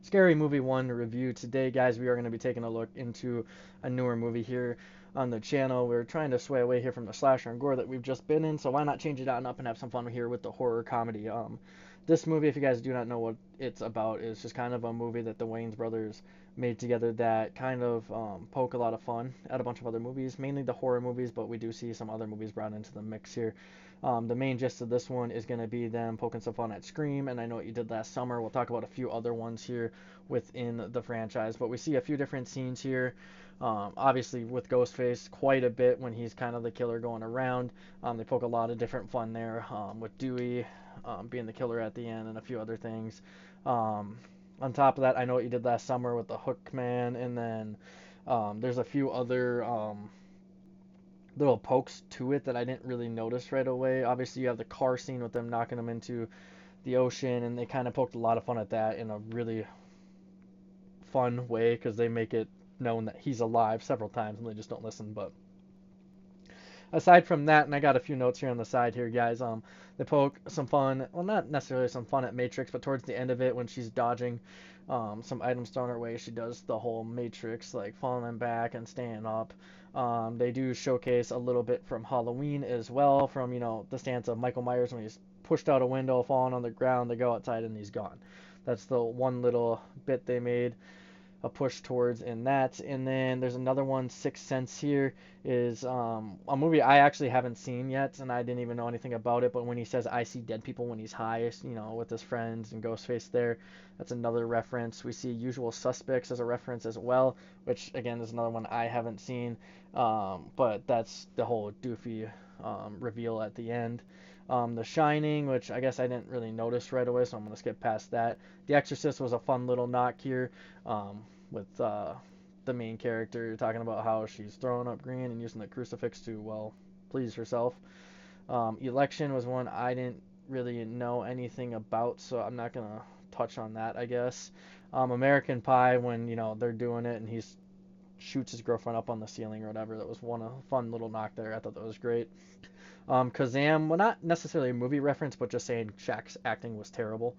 Scary Movie 1 review. Today, guys, we are going to be taking a look into a newer movie here on the channel. We're trying to sway away here from the slasher and gore that we've just been in, so why not change it out and up and have some fun here with the horror comedy. This movie, if you guys do not know what it's about, is just kind of a movie that the Wayans brothers made together that kind of poke a lot of fun at a bunch of other movies, mainly the horror movies, but we do see some other movies brought into the mix here. The main gist of this one is going to be them poking some fun at Scream, and I Know What You Did Last Summer. We'll talk about a few other ones here within the franchise, but we see a few different scenes here. Obviously, with Ghostface, quite a bit when he's kind of the killer going around. They poke a lot of different fun there with Dewey being the killer at the end and a few other things. On top of that, I Know What You Did Last Summer with the Hook Man, and then there's a few other little pokes to it that I didn't really notice right away. Obviously, you have the car scene with them knocking him into the ocean, and they kind of poked a lot of fun at that in a really fun way because they make it known that he's alive several times and they just don't listen. But aside from that, and I got a few notes here on the side here, guys. They poke some fun, well, not necessarily some fun at Matrix, but towards the end of it, when she's dodging some items thrown her way, she does the whole Matrix, like falling back and staying up. They do showcase a little bit from Halloween as well, from the stance of Michael Myers when he's pushed out a window, falling on the ground. They go outside and he's gone. That's the one little bit they made a push towards in that. And then there's another one, Sixth Sense here, is a movie I actually haven't seen yet, and I didn't even know anything about it. But when he says "I see dead people" when he's high, with his friends and Ghostface there, that's another reference. We see Usual Suspects as a reference as well, which again is another one I haven't seen. But that's the whole doofy reveal at the end. The Shining, which I guess I didn't really notice right away, so I'm gonna skip past that. The Exorcist was a fun little knock here, with the main character talking about how she's throwing up green and using the crucifix to, well, please herself. Election was one I didn't really know anything about, so I'm not gonna touch on that, I guess. American Pie, when they're doing it and he's shoots his girlfriend up on the ceiling or whatever. That was one a fun little knock there. I thought that was great. Kazam, well, not necessarily a movie reference, but just saying Shaq's acting was terrible.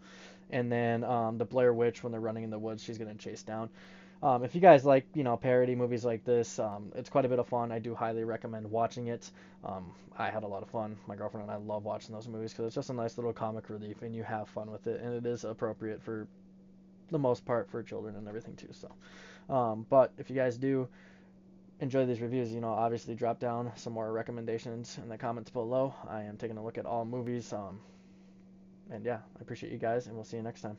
And then the Blair Witch, when they're running in the woods, she's getting chased down. If you guys like, parody movies like this, it's quite a bit of fun. I do highly recommend watching it. I had a lot of fun. My girlfriend and I love watching those movies because it's just a nice little comic relief, and you have fun with it, and it is appropriate for the most part for children and everything too. So, but if you guys do enjoy these reviews, obviously drop down some more recommendations in the comments below. I am taking a look at all movies. And yeah, I appreciate you guys, and we'll see you next time.